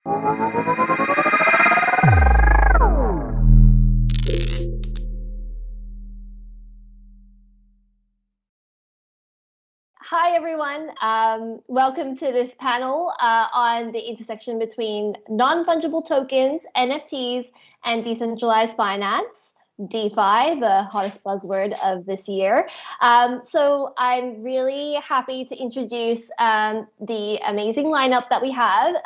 Hi, everyone. Welcome to this panel on the intersection between non-fungible tokens, NFTs, and decentralized finance, DeFi, the hottest buzzword of this year. So I'm really happy to introduce the amazing lineup that we have.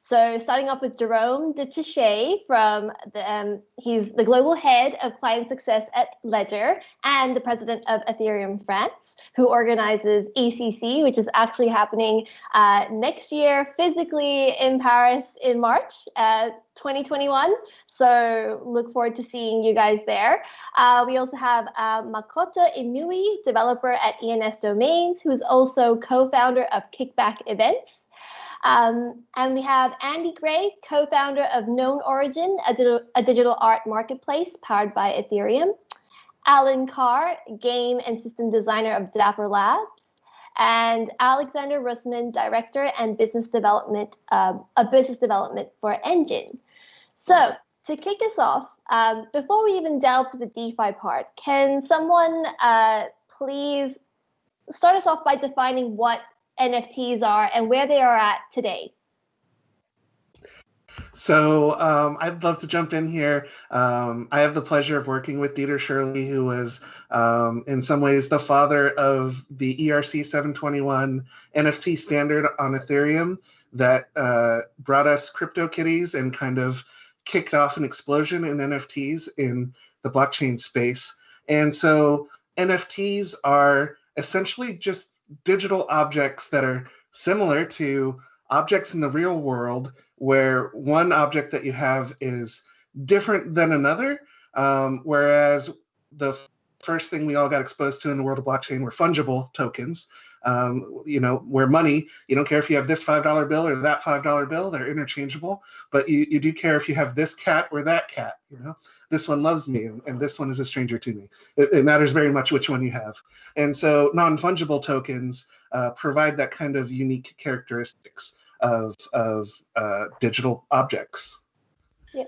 So starting off with Jerome de Tychery from he's the global head of client success at Ledger and the president of Ethereum France, who organizes ECC, which is actually happening next year physically in Paris in March 2021. So look forward to seeing you guys there. We also have Makoto Inoue, developer at ENS Domains, who is also co-founder of Kickback Events. And we have Andy Gray, co-founder of NonOrigin, a digital art marketplace powered by Ethereum. Alan Carr, game and system designer of Dapper Labs, and Alexander Russman, director and business development for Engine. So to kick us off, before we even delve to the DeFi part, can someone please start us off by defining what NFTs are and where they are at today? So I'd love to jump in here. I have the pleasure of working with Dieter Shirley, who was in some ways the father of the ERC 721 NFT standard on Ethereum that brought us Cryptokitties and kind of kicked off an explosion in NFTs in the blockchain space. And so NFTs are essentially just digital objects that are similar to objects in the real world, where one object that you have is different than another, whereas the first thing we all got exposed to in the world of blockchain were fungible tokens. Where money, you don't care if you have this $5 bill or that $5 bill, they're interchangeable, but you do care if you have this cat or that cat. This one loves me and this one is a stranger to me. It matters very much which one you have. And so non-fungible tokens provide that kind of unique characteristics of digital objects. Yeah.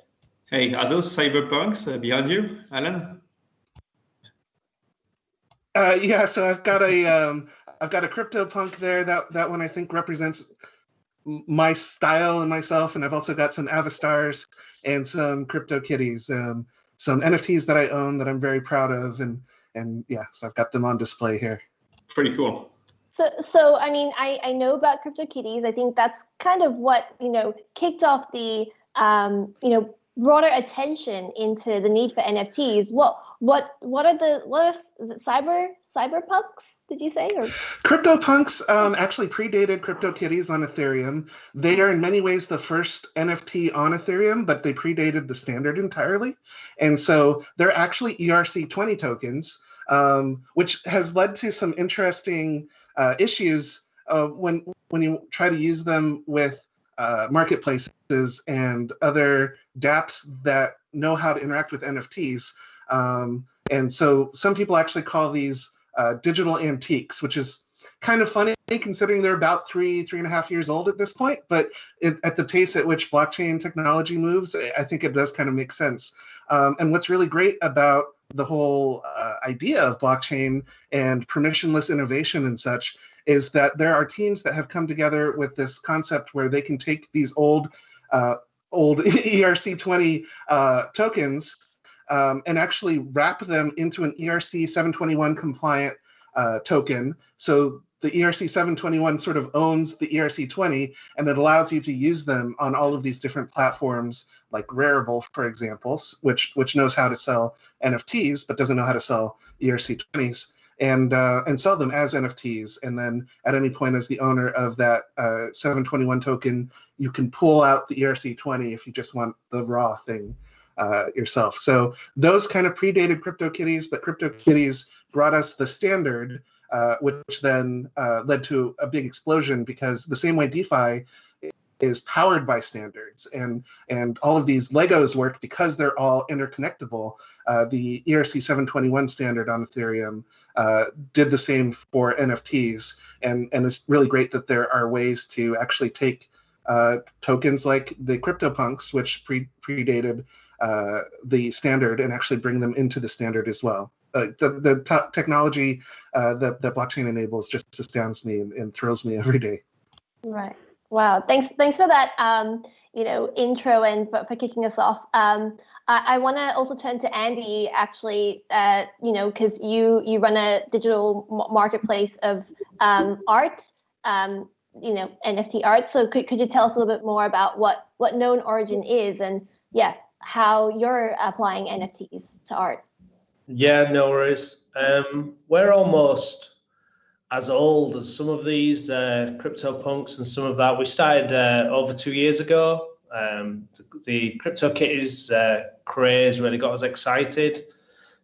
Hey, are those cyberpunks behind you, Alan? Yeah, so I've got a CryptoPunk there. That one I think represents my style and myself, and I've also got some Avastars and some Cryptokitties, some NFTs that I own that I'm very proud of, and yeah, so I've got them on display here. Pretty cool. So I mean, I know about Cryptokitties. I think that's kind of what kicked off the broader attention into the need for NFTs. What is it, cyberpunks? Did you say? Or? CryptoPunks actually predated Cryptokitties on Ethereum. They are in many ways the first NFT on Ethereum, but they predated the standard entirely. And so they're actually ERC20 tokens, which has led to some interesting issues when you try to use them with marketplaces and other dApps that know how to interact with NFTs. And so some people actually call these digital antiques, which is kind of funny considering they're about 3.5 years old at this point. But at the pace at which blockchain technology moves, I think it does kind of make sense. And what's really great about the whole idea of blockchain and permissionless innovation and such is that there are teams that have come together with this concept where they can take these old ERC20 tokens and actually wrap them into an ERC 721 compliant token. So the ERC 721 sort of owns the ERC20, and it allows you to use them on all of these different platforms, like Rarible, for example, which knows how to sell NFTs but doesn't know how to sell ERC20s, and sell them as NFTs. And then at any point, as the owner of that 721 token, you can pull out the ERC20 if you just want the raw thing yourself. So those kind of predated Cryptokitties, but Cryptokitties brought us the standard, which then led to a big explosion, because the same way DeFi is powered by standards, and all of these Legos work because they're all interconnectable. The ERC 721 standard on Ethereum did the same for NFTs, and it's really great that there are ways to actually take tokens like the CryptoPunks, which predated the standard, and actually bring them into the standard as well. The technology that blockchain enables just astounds me and thrills me every day. Right. Wow. Thanks for that intro and for kicking us off. I want to also turn to Andy, actually, because you run a digital marketplace of art, NFT art. So could you tell us a little bit more about what NonOrigin is, and how you're applying NFTs to art? Yeah, no worries. We're almost as old as some of these CryptoPunks and some of that. We started over 2 years ago. The Cryptokitties craze really got us excited.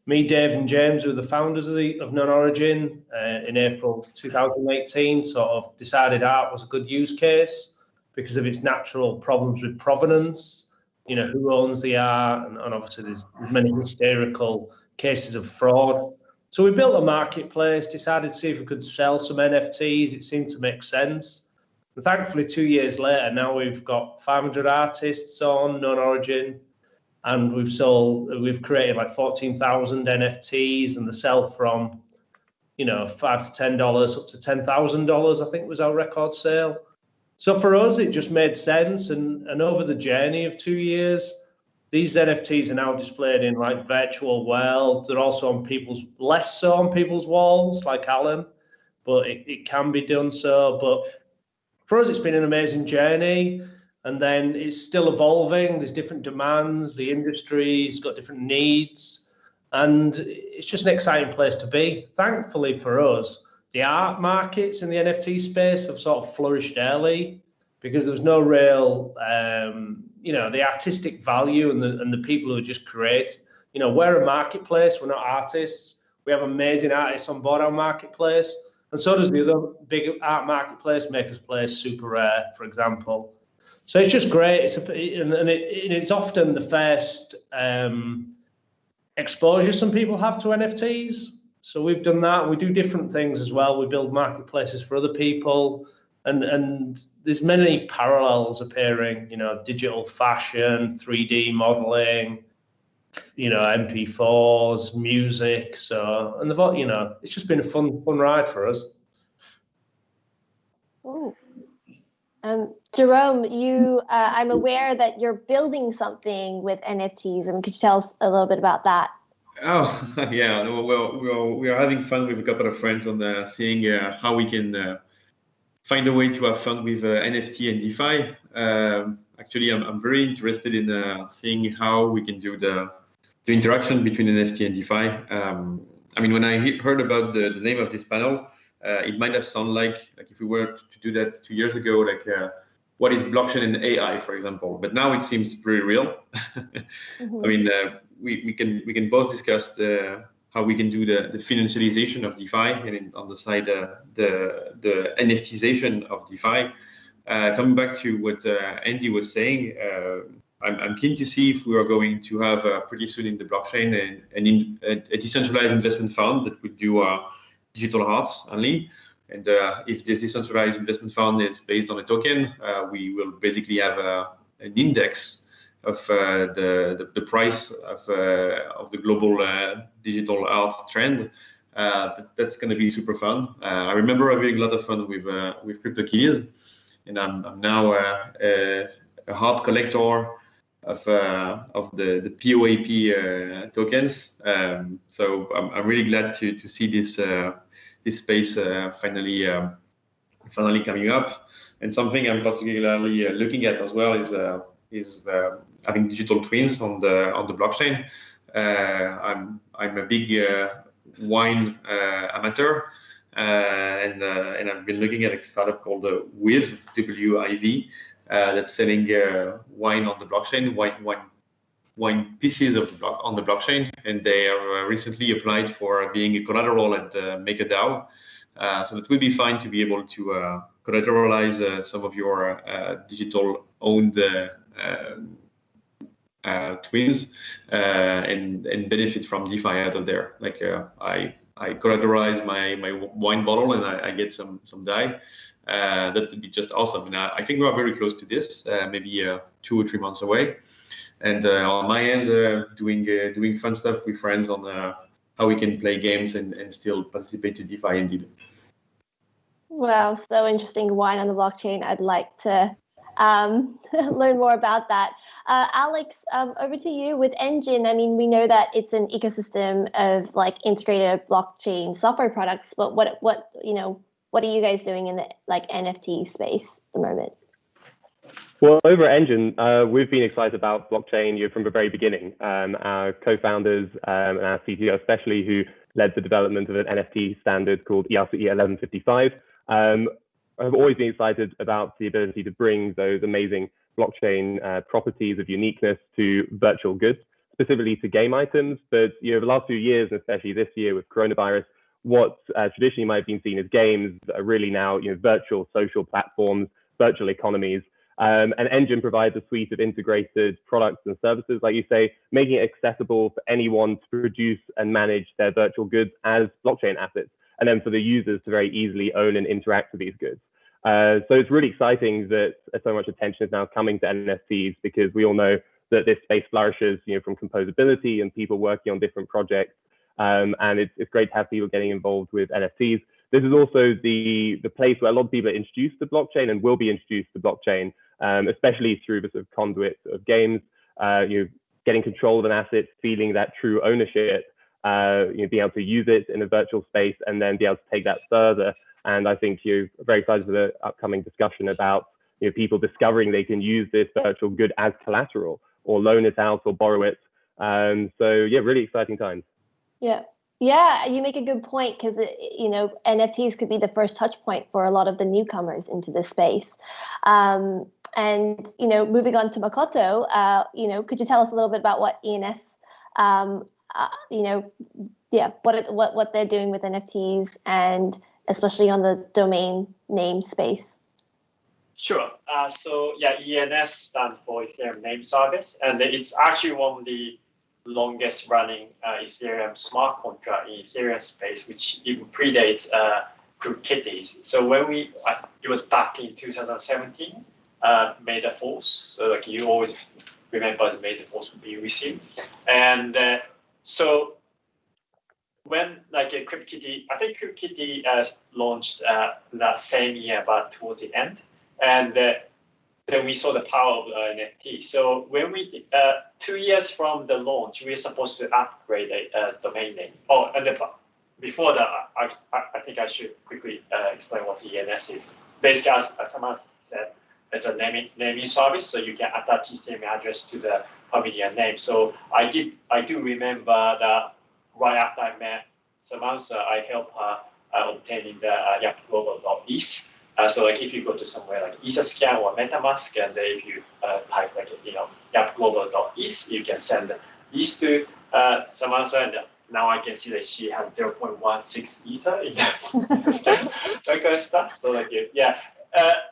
Me, Dave, and James were the founders of NonOrigin in April 2018. Sort of decided art was a good use case because of its natural problems with provenance. Who owns the art, and obviously there's many hysterical cases of fraud. So we built a marketplace, decided to see if we could sell some NFTs. It seemed to make sense. And thankfully, 2 years later, now we've got 500 artists on NonOrigin, and we've created like 14,000 NFTs, and they sell from, $5 to $10 up to $10,000, I think was our record sale. So for us, it just made sense. And over the journey of 2 years, these NFTs are now displayed in like virtual worlds. They're also less so on people's walls, like Alan, but it can be done so. But for us, it's been an amazing journey, and then it's still evolving. There's different demands. The industry's got different needs, and it's just an exciting place to be. Thankfully for us, the art markets in the NFT space have sort of flourished early because there was no real, the artistic value and the people who just create. We're a marketplace. We're not artists. We have amazing artists on board our marketplace. And so does the other big art marketplace, Maker's Place, Super Rare, for example. So it's just great. It's often the first exposure some people have to NFTs. So we've done that. We do different things as well. We build marketplaces for other people. And there's many parallels appearing, digital fashion, 3D modeling, MP4s, music. So, and it's just been a fun ride for us. Oh. Jerome, I'm aware that you're building something with NFTs. Could you tell us a little bit about that? Oh, yeah. Well, we are having fun with a couple of friends on seeing how we can find a way to have fun with NFT and DeFi. Actually, I'm very interested in seeing how we can do the interaction between NFT and DeFi. When I heard about the name of this panel, it might have sounded like if we were to do that 2 years ago, what is blockchain and AI, for example. But now it seems pretty real. Mm-hmm. We can both discuss how we can do the financialization of DeFi, and on the side the NFTization of DeFi. Coming back to what Andy was saying, I'm keen to see if we are going to have pretty soon in the blockchain a decentralized investment fund that would do digital arts only. And if this decentralized investment fund is based on a token, we will basically have an index of the price of the global digital art trend. That's going to be super fun. I remember having a lot of fun with Cryptokitties, and I'm now a hard collector of the POAP tokens. So I'm really glad to see this space finally coming up. And something I'm particularly looking at as well is having digital twins on the blockchain. I'm a big wine amateur, and I've been looking at a startup called WIV, W-I-V, that's selling wine on the blockchain, wine pieces on the blockchain, and they have recently applied for being a collateral at MakerDAO. So it will be fine to be able to collateralize some of your digital-owned twins and benefit from DeFi out of there. I collateralize my wine bottle and I get some DAI. that would be just awesome. And I think we are very close to this, maybe 2 or 3 months away. And on my end, doing fun stuff with friends on how we can play games and still participate to DeFi indeed. Wow, so interesting. Wine on the blockchain. I'd like to learn more about that. Alex, over to you with Engine. I mean, we know that it's an ecosystem of like integrated blockchain software products, but what are you guys doing in the like NFT space at the moment? Well, over at Engine, we've been excited about blockchain from the very beginning. Our co-founders and our CTO especially, who led the development of an NFT standard called ERC 1155, have always been excited about the ability to bring those amazing blockchain properties of uniqueness to virtual goods, specifically to game items. But the last few years, and especially this year with coronavirus, what traditionally might have been seen as games are really now virtual social platforms, virtual economies. And Engine provides a suite of integrated products and services, like you say, making it accessible for anyone to produce and manage their virtual goods as blockchain assets, and then for the users to very easily own and interact with these goods. So it's really exciting that so much attention is now coming to NFTs, because we all know that this space flourishes from composability and people working on different projects. And it's great to have people getting involved with NFTs. This is also the place where a lot of people are introduced to blockchain and will be introduced to blockchain, especially through the sort of conduit of games, getting control of an asset, feeling that true ownership, being able to use it in a virtual space and then be able to take that further. And I think you're very excited for the upcoming discussion about people discovering they can use this virtual good as collateral or loan it out or borrow it. So yeah, really exciting times. Yeah, you make a good point, because NFTs could be the first touch point for a lot of the newcomers into this space. And moving on to Makoto, could you tell us a little bit about what ENS, what they're doing with NFTs, and especially on the domain name space? Sure. So ENS stands for Ethereum Name Service, and it's actually one of the longest running Ethereum smart contract in Ethereum space, which even predates Cryptokitties. So when it was back in 2017, May the 4th. So like you always remember, as May the 4th would be received. And so when like a Cryptokitty, I think Cryptokitty launched that same year, but towards the end, and then we saw the power of NFT. So when we 2 years from the launch, we were supposed to upgrade a domain name. Oh, and before that, I think I should quickly explain what ENS is. Basically, as Samantha said, it's a naming service, so you can attach this email address to the familiar name. So I do remember that right after I met Samantha, I helped her obtaining the yapglobal.is. So like if you go to somewhere like Etherscan or MetaMask, and if you type like yapglobal.is, you can send these to Samantha, and now I can see that she has 0.16 Ether in Etherscan, that kind of stuff. So like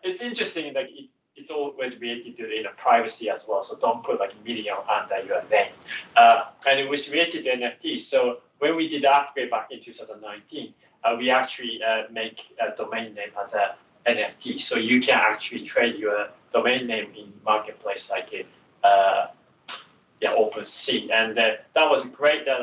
it's interesting. Like it's always related to privacy as well. So don't put like a million under your name. And it was related to NFT. So when we did the upgrade back in 2019, we actually make a domain name as a NFT, so you can actually trade your domain name in marketplace like OpenSea, and that was great. That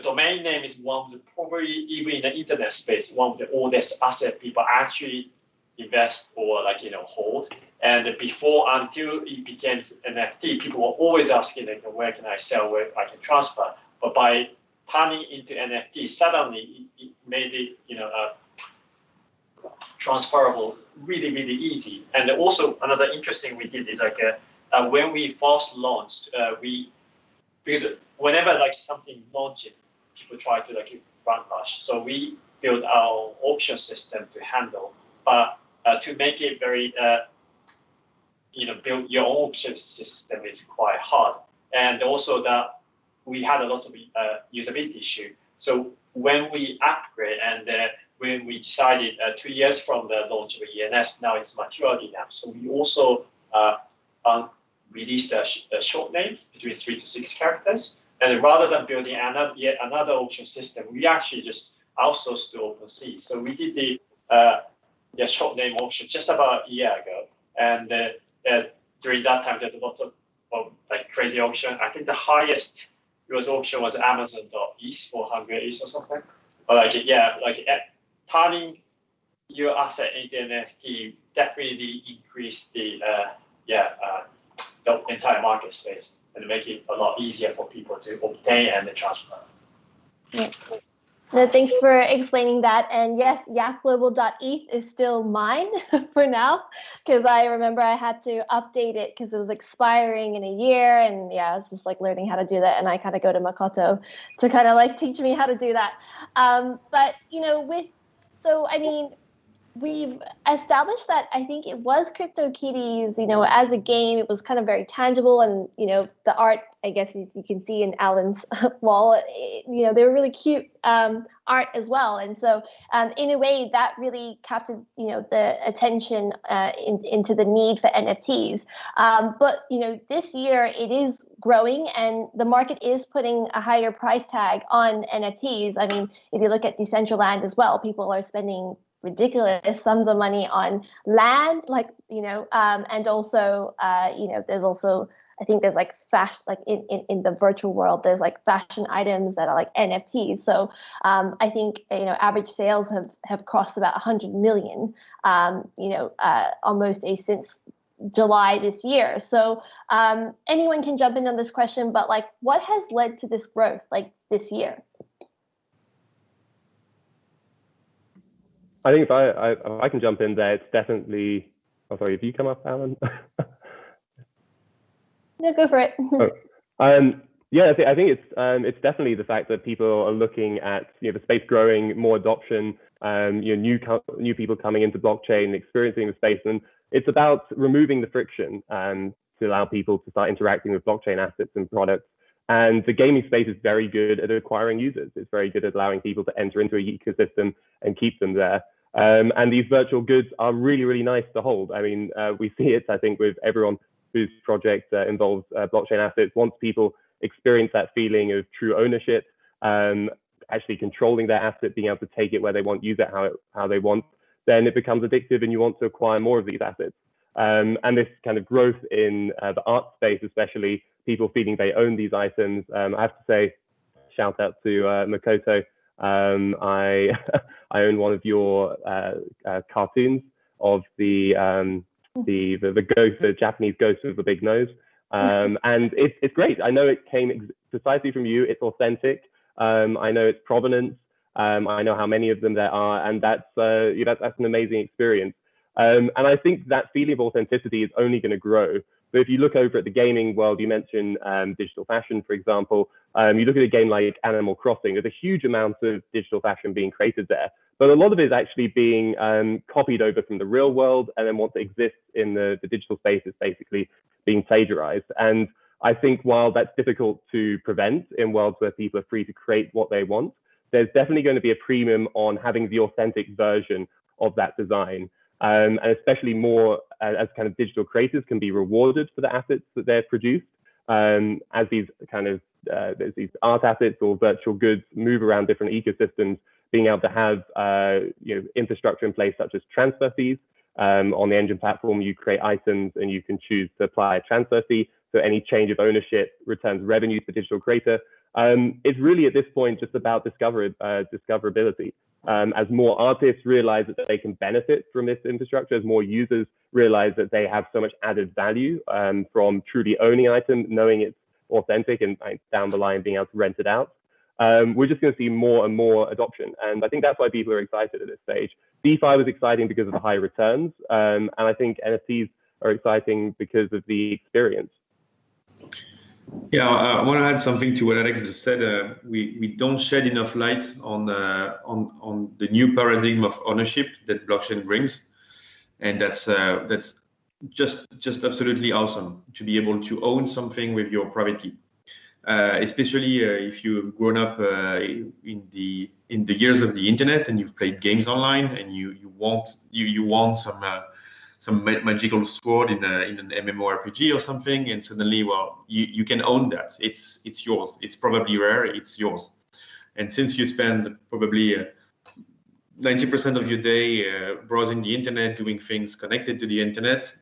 domain name is one of the probably even in the internet space one of the oldest asset people actually invest or hold. And until it became NFT, people were always asking where can I sell, where I can transfer. But by turning into NFT, suddenly it made it transferable really, really easy. And also another interesting we did is when we first launched, because whenever something launches, people try to run rush. So we built our auction system to handle, but to make it very build your own auction system is quite hard. And also that we had a lot of usability issue. So when we upgrade and when we decided 2 years from the launch of ENS, now it's maturity now. So we also released short names between 3 to 6 characters. And rather than building yet another auction system, we actually just outsourced to OpenSea. So we did the short name auction just about a year ago, and during that time there was lots of like crazy auction. I think the highest US auction was Amazon.ETH, 400 ETH or something. But turning your asset into NFT definitely increase the entire market space and make it a lot easier for people to obtain and transfer. Yeah. No, thanks for explaining that. And yes, YapGlobal.eth is still mine for now, because I remember I had to update it because it was expiring in a year. And yeah, I was just like learning how to do that. And I kind of go to Makoto to kind of like teach me how to do that. But, we've established that I think it was Cryptokitties, as a game, it was kind of very tangible. And, the art, I guess you can see in Alan's wall, they were really cute art as well. And so in a way that really captured, the attention into the need for NFTs. But, this year it is growing and the market is putting a higher price tag on NFTs. I mean, if you look at Decentraland as well, people are spending ridiculous sums of money on land, and also, there's also, I think there's like fashion, like in the virtual world, there's like fashion items that are like NFTs. So I think, average sales have crossed about 100 million, almost since July this year. So anyone can jump in on this question, but like, what has led to this growth like this year? I think if I can jump in there, it's definitely. Oh, sorry. Have you come up, Alan? No, go for it. Yeah, I think it's definitely the fact that people are looking at the space growing, more adoption, new people coming into blockchain, experiencing the space, and it's about removing the friction to allow people to start interacting with blockchain assets and products. And the gaming space is very good at acquiring users. It's very good at allowing people to enter into an ecosystem and keep them there. And these virtual goods are really, really nice to hold. I mean, we see it, I think, with everyone whose project involves blockchain assets. Once people experience that feeling of true ownership, actually controlling their asset, being able to take it where they want, use it how they want, then it becomes addictive and you want to acquire more of these assets. And this kind of growth in the art space, especially people feeling they own these items. I have to say, shout out to Makoto. I own one of your cartoons of the ghost, the Japanese ghost with the big nose, and it's great. I know it came precisely from you. It's authentic. I know its provenance. I know how many of them there are, and that's an amazing experience. And I think that feeling of authenticity is only going to grow. But if you look over at the gaming world, you mentioned digital fashion, for example. You look at a game like Animal Crossing, there's a huge amount of digital fashion being created there. But a lot of it is actually being copied over from the real world, and then once it exists in the digital space, it's basically being plagiarized. And I think while that's difficult to prevent in worlds where people are free to create what they want, there's definitely going to be a premium on having the authentic version of that design. And especially more as kind of digital creators can be rewarded for the assets that they're produced, as these kind of these art assets or virtual goods move around different ecosystems, being able to have infrastructure in place such as transfer fees. On the Engine platform, you create items and you can choose to apply a transfer fee. So any change of ownership returns revenue to the digital creator. It's really at this point just about discoverability. As more artists realize that they can benefit from this infrastructure, as more users realize that they have so much added value from truly owning an item, knowing it's authentic, and down the line being able to rent it out, we're just going to see more and more adoption. And I think that's why people are excited at this stage. DeFi was exciting because of the high returns, and I think NFTs are exciting because of the experience. Yeah, I want to add something to what Alex just said. We don't shed enough light on the new paradigm of ownership that blockchain brings, and that's just absolutely awesome to be able to own something with your private key, especially if you've grown up in the years of the internet and you've played games online and you want some magical sword in an MMORPG or something, and suddenly, well, you can own that. It's yours. It's probably rare. It's yours. And since you spend probably 90% of your day browsing the internet, doing things connected to the internet.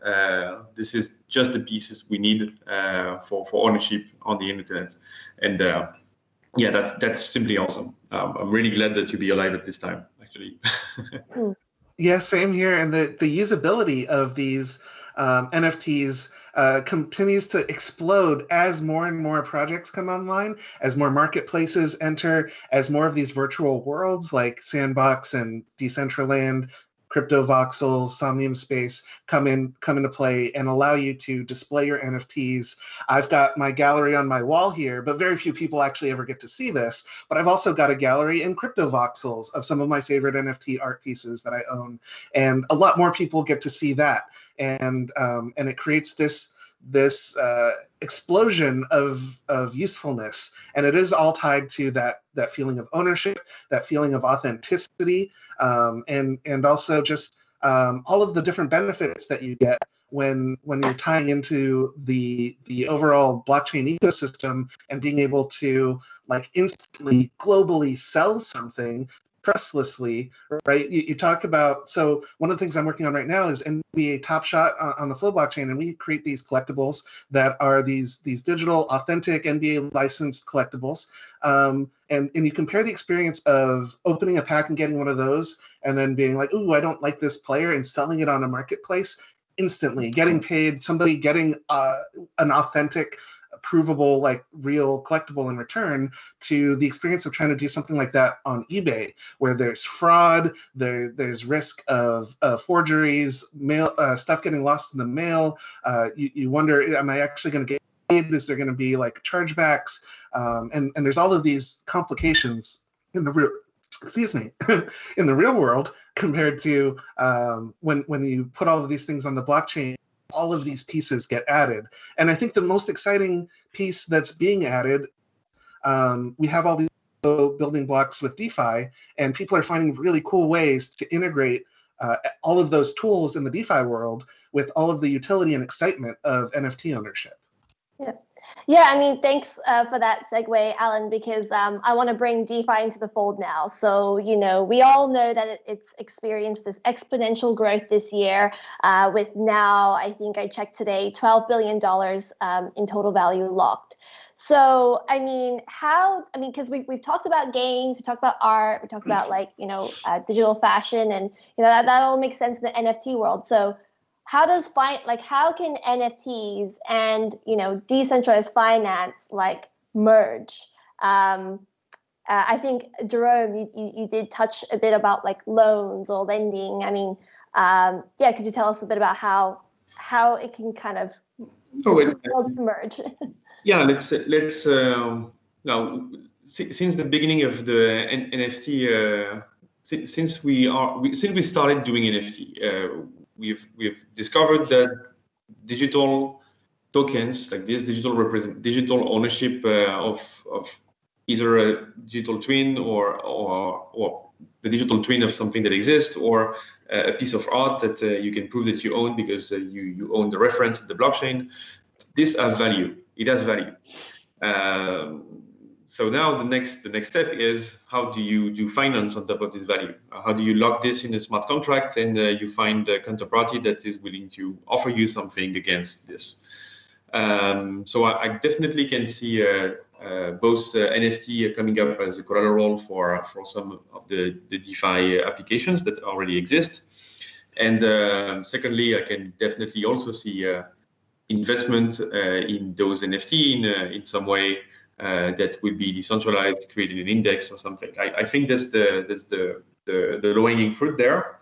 This is just the pieces we need for ownership on the internet. And yeah, that's simply awesome. I'm really glad that you be alive at this time, actually. Yeah, same here. And the usability of these NFTs continues to explode as more and more projects come online, as more marketplaces enter, as more of these virtual worlds like Sandbox and Decentraland, Crypto Voxels, Somnium Space come into play and allow you to display your NFTs. I've got my gallery on my wall here, but very few people actually ever get to see this. But I've also got a gallery in Crypto Voxels of some of my favorite NFT art pieces that I own, and a lot more people get to see that. And it creates this explosion of usefulness, and it is all tied to that feeling of ownership, that feeling of authenticity, and also just all of the different benefits that you get when you're tying into the overall blockchain ecosystem and being able to like instantly globally sell something trustlessly, right? You talk about, so one of the things I'm working on right now is NBA Top Shot on the Flow blockchain, and we create these collectibles that are these digital, authentic NBA licensed collectibles. And you compare the experience of opening a pack and getting one of those, and then being like, ooh, I don't like this player, and selling it on a marketplace instantly, getting paid, somebody getting an authentic, provable, like real collectible in return, to the experience of trying to do something like that on eBay, where there's fraud, there's risk of forgeries, mail stuff getting lost in the mail. You wonder, am I actually going to get paid? Is there going to be like chargebacks? And there's all of these complications in the real, in the real world compared to when you put all of these things on the blockchain. All of these pieces get added. And I think the most exciting piece that's being added, we have all these building blocks with DeFi, and people are finding really cool ways to integrate all of those tools in the DeFi world with all of the utility and excitement of NFT ownership. Yeah, I mean, thanks for that segue, Alan, because I want to bring DeFi into the fold now. So, you know, we all know that it's experienced this exponential growth this year with now, I think I checked today, $12 billion in total value locked. So, I mean, because we've talked about games, we talked about art, we talked about digital fashion, and, you know, that all makes sense in the NFT world. So, how can NFTs and, you know, decentralized finance like merge? I think, Jerome, you did touch a bit about like loans or lending. I mean, could you tell us a bit about how it can kind of merge? Yeah, let's now, since the beginning of the NFT, since we started doing NFT. We've discovered that digital tokens, like this digital ownership of either a digital twin or the digital twin of something that exists, or a piece of art that you can prove that you own because you own the reference of the blockchain. This has value. It has value. So now the next step is, how do you do finance on top of this value? How do you lock this in a smart contract, and you find a counterparty that is willing to offer you something against this? So I definitely can see both NFT coming up as a collateral for some of the DeFi applications that already exist. And secondly, I can definitely also see investment in those NFT in some way. That will be decentralized, creating an index or something. I think that's the low-hanging fruit there.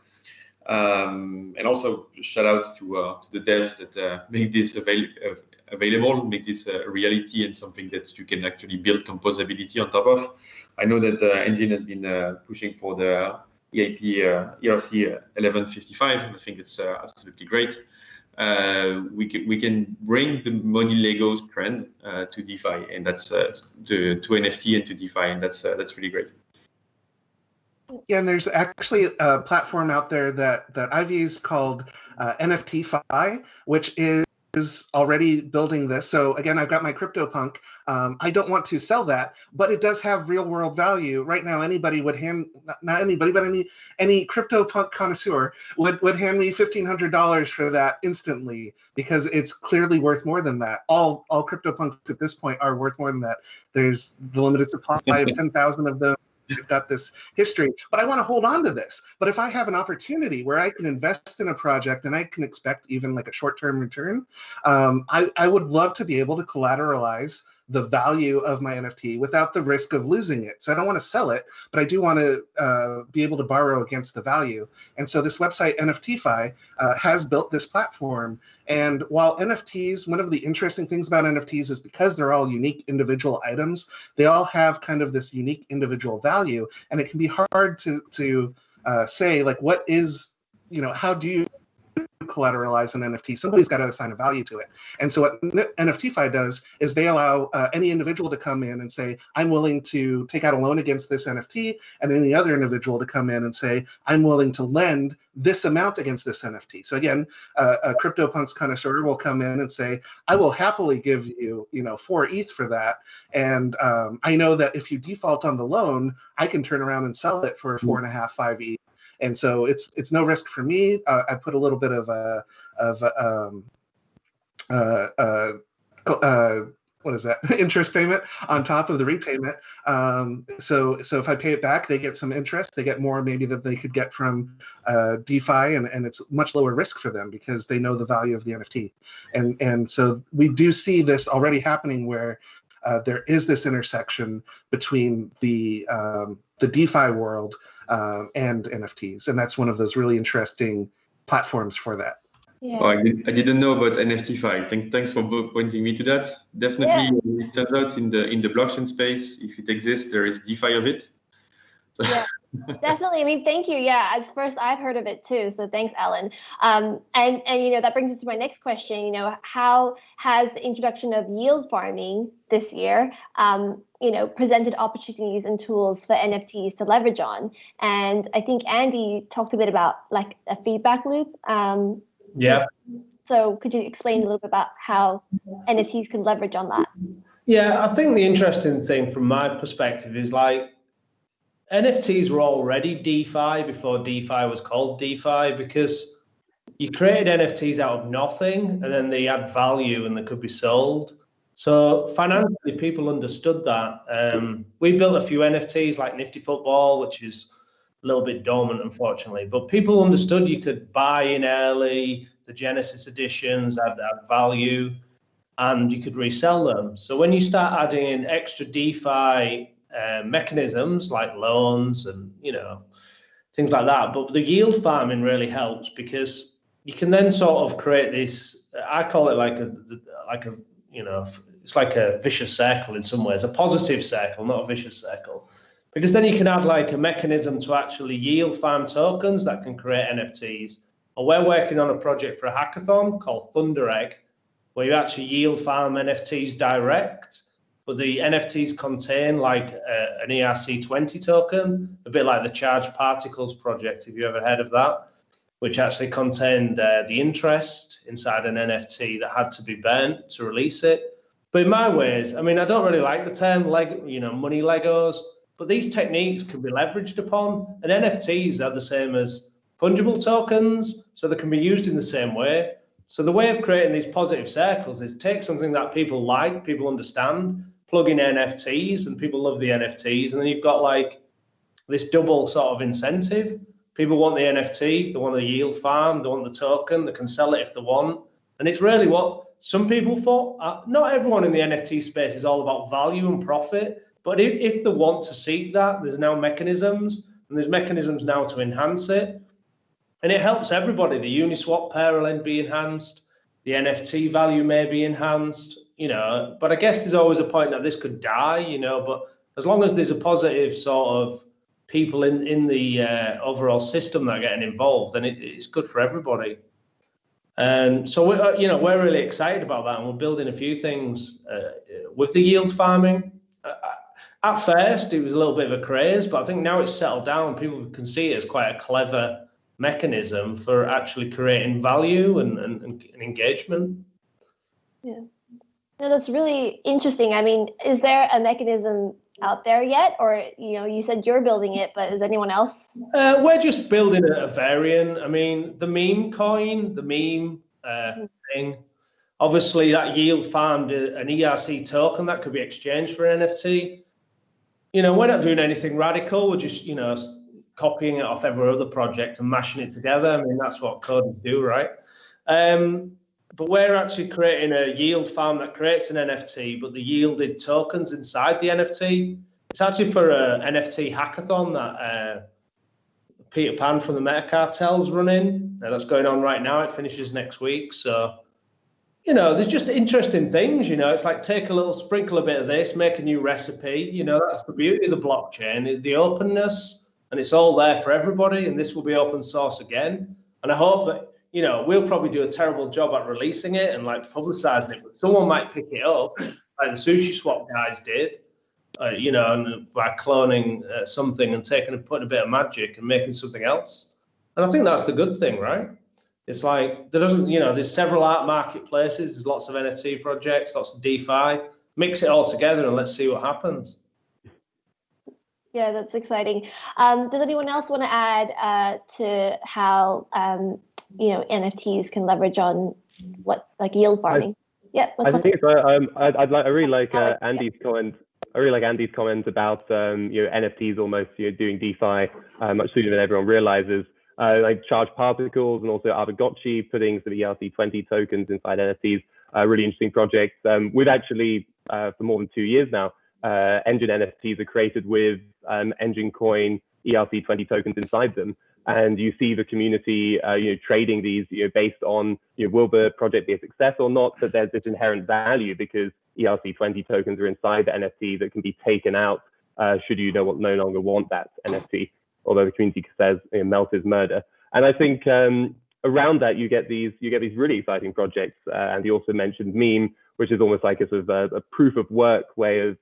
And also shout out to the devs that make this available, make this a reality and something that you can actually build composability on top of. I know that Engine has been pushing for the EIP ERC 1155. I think it's absolutely great. We can bring the money Legos trend to DeFi, and that's to NFT and to DeFi, and that's really great. Yeah, and there's actually a platform out there that I've used called NFTFi, which is is already building this. So again, I've got my CryptoPunk. I don't want to sell that, but it does have real world value. Right now, anybody would not anybody, but any CryptoPunk connoisseur would hand me $1,500 for that instantly, because it's clearly worth more than that. All CryptoPunks at this point are worth more than that. There's the limited supply of 10,000 of them. I've got this history, but I want to hold on to this. But if I have an opportunity where I can invest in a project and I can expect even like a short-term return, I would love to be able to collateralize the value of my NFT without the risk of losing it. So I don't want to sell it, but I do want to be able to borrow against the value. And so this website, NFTFi, has built this platform. And while NFTs, one of the interesting things about NFTs is because they're all unique individual items, they all have kind of this unique individual value. And it can be hard to say, like, what is, how do you collateralize an NFT? Somebody's got to assign a value to it. And so what NFTFi does is they allow any individual to come in and say, I'm willing to take out a loan against this NFT, and any other individual to come in and say, I'm willing to lend this amount against this NFT. So again, a CryptoPunks connoisseur will come in and say, I will happily give you, 4 ETH for that. And I know that if you default on the loan, I can turn around and sell it for 4.5, 5 ETH. And so it's no risk for me. I put a little bit of what is that, interest payment on top of the repayment. So if I pay it back, they get some interest. They get more maybe that they could get from DeFi, and it's much lower risk for them because they know the value of the NFT. And so we do see this already happening where there is this intersection between the DeFi world and NFTs, and that's one of those really interesting platforms for that. Yeah. Oh, I didn't know about NFTFi. Thanks for pointing me to that. Definitely, It turns out in the blockchain space, if it exists, there is DeFi of it. So. Yeah, definitely. I mean, thank you. Yeah, as first I've heard of it too. So thanks, Ellen. And that brings us to my next question. How has the introduction of yield farming this year, presented opportunities and tools for NFTs to leverage on? And I think Andy talked a bit about like a feedback loop. Yeah. So could you explain a little bit about how NFTs can leverage on that? Yeah, I think the interesting thing from my perspective is like NFTs were already DeFi before DeFi was called DeFi, because you created NFTs out of nothing and then they add value and they could be sold. So financially, people understood that. We built a few NFTs like Nifty Football, which is a little bit dormant, unfortunately, but people understood you could buy in early, the Genesis editions add value, and you could resell them. So when you start adding in extra DeFi mechanisms like loans and things like that, but the yield farming really helps because you can then sort of create this. I call it like a it's like a vicious circle in some ways, a positive circle, not a vicious circle. Because then you can add like a mechanism to actually yield farm tokens that can create NFTs. Or we're working on a project for a hackathon called Thunder Egg, where you actually yield farm NFTs direct, but the NFTs contain like an ERC20 token, a bit like the Charged Particles project, if you ever heard of that, which actually contained the interest inside an NFT that had to be burnt to release it. But in my ways, I mean, I don't really like the term money Legos, but these techniques can be leveraged upon, and NFTs are the same as fungible tokens, so they can be used in the same way. So the way of creating these positive circles is take something that people like, people understand, plug in NFTs, and people love the NFTs, and then you've got like this double sort of incentive. People want the NFT, they want the yield farm, they want the token, they can sell it if they want. And it's really what some people thought. Not everyone in the NFT space is all about value and profit, but if they want to seek that, there's now mechanisms, and there's mechanisms now to enhance it. And it helps everybody. The Uniswap parallel be enhanced, the NFT value may be enhanced, but I guess there's always a point that this could die, but as long as there's a positive sort of people in the overall system that are getting involved, then it's good for everybody. And so we're really excited about that, and we're building a few things with the yield farming. At first, it was a little bit of a craze, but I think now it's settled down. People can see it as quite a clever mechanism for actually creating value and engagement. Yeah. No, that's really interesting. I mean, is there a mechanism out there yet, or you said you're building it, but is anyone else? We're just building a variant. I mean, the meme coin, the meme thing. Obviously, that yield farmed an ERC token that could be exchanged for an NFT. We're not doing anything radical. We're just, copying it off every other project and mashing it together. I mean, that's what coders do, right? But we're actually creating a yield farm that creates an NFT, but the yielded tokens inside the NFT. It's actually for an NFT hackathon that Peter Pan from the Meta Cartel's running. That's going on right now. It finishes next week. So, there's just interesting things. It's like take a little, sprinkle a bit of this, make a new recipe. That's the beauty of the blockchain, the openness, and it's all there for everybody. And this will be open source again. And I hope that, we'll probably do a terrible job at releasing it and like publicizing it, but someone might pick it up, like the Sushi Swap guys did, and by cloning something and putting a bit of magic and making something else. And I think that's the good thing, right? It's like there's several art marketplaces, there's lots of NFT projects, lots of DeFi. Mix it all together and let's see what happens. Yeah, that's exciting. Does anyone else want to add to how NFTs can leverage on yield farming? I think so. I really like Andy's comment. I really like Andy's comment about NFTs almost doing DeFi much sooner than everyone realizes. Like charged particles and also Aavegotchi putting some ERC20 tokens inside NFTs. Really interesting projects. We've actually for more than 2 years now. Engine NFTs are created with Engine Coin ERC20 tokens inside them. And you see the community, trading these, based on, will the project be a success or not? But there's this inherent value because ERC20 tokens are inside the NFT that can be taken out should you no longer want that NFT. Although the community says melt is murder. And I think around that you get these really exciting projects. And he also mentioned meme, which is almost like a sort of a proof of work way of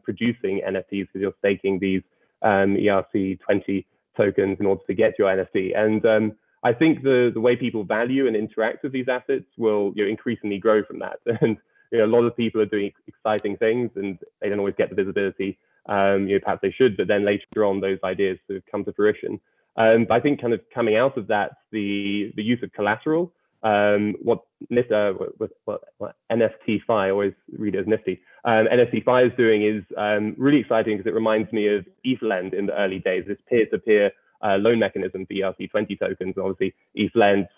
producing NFTs because you're staking these ERC20 tokens in order to get your NFT. And I think the way people value and interact with these assets will increasingly grow from that. And a lot of people are doing exciting things and they don't always get the visibility perhaps they should, but then later on those ideas sort of come to fruition. But I think kind of coming out of that, the use of collateral, what NFT Fi, I always read it as Nifty, NFT Fi is doing is really exciting because it reminds me of ETHLend in the early days, this peer-to-peer loan mechanism for ERC20 tokens. And obviously ETHLend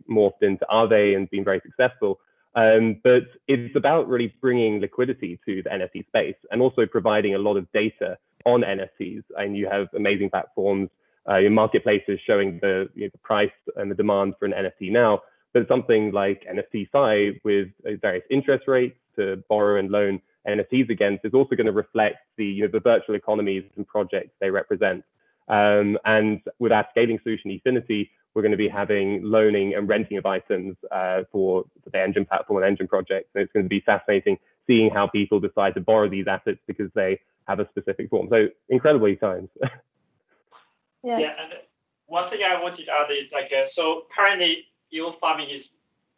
morphed into Aave and been very successful. But it's about really bringing liquidity to the NFT space and also providing a lot of data on NFTs. And you have amazing platforms, your marketplaces showing the price and the demand for an NFT now. But something like NFT Fi with various interest rates to borrow and loan NFTs against is also going to reflect the virtual economies and projects they represent. And with our scaling solution, Efinity, we're going to be having loaning and renting of items for the Engine platform and Engine projects. And it's going to be fascinating seeing how people decide to borrow these assets because they have a specific form. So incredibly times. Yeah, and one thing I wanted to add is so currently yield farming is,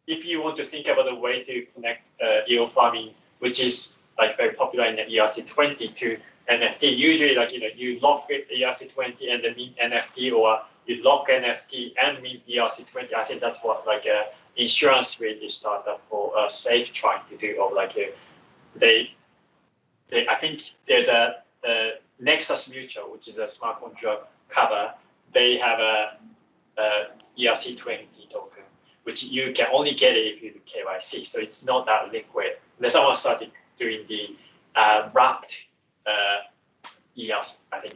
if you want to think about a way to connect yield farming, which is very popular in the ERC20 to NFT, usually you lock it ERC20 and then mint NFT, or you lock NFT and mint ERC20. I think that's what insurance really startup or Safe trying to do, or they I think there's a Nexus Mutual, which is a smart contract cover. They have a ERC20 token, which you can only get it if you do KYC. So it's not that liquid. Then someone started doing the wrapped ERC, I think,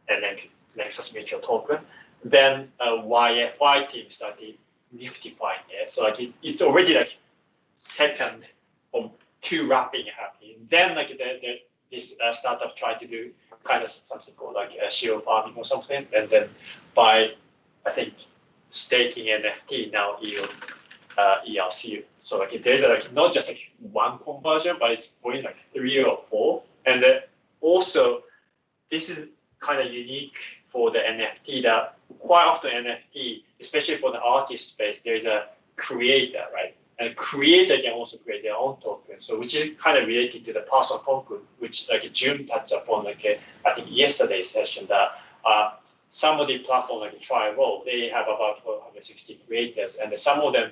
and then Nexus Mutual token. Then YFI team started niftifying it. So it's already second or two wrapping happening. Then this startup tried to do kind of something called shield farming or something, and then by staking NFT now yield ERC. So there's not just one conversion, but it's going 3 or 4. And then also this is kind of unique for the NFT that quite often NFT, especially for the artist space, there's a creator, right? And creator can also create their own token. So which is kind of related to the personal token, which like June touched upon, like I think yesterday's session, that some of the platform like Tri-Roll, they have about 460 creators, and some of them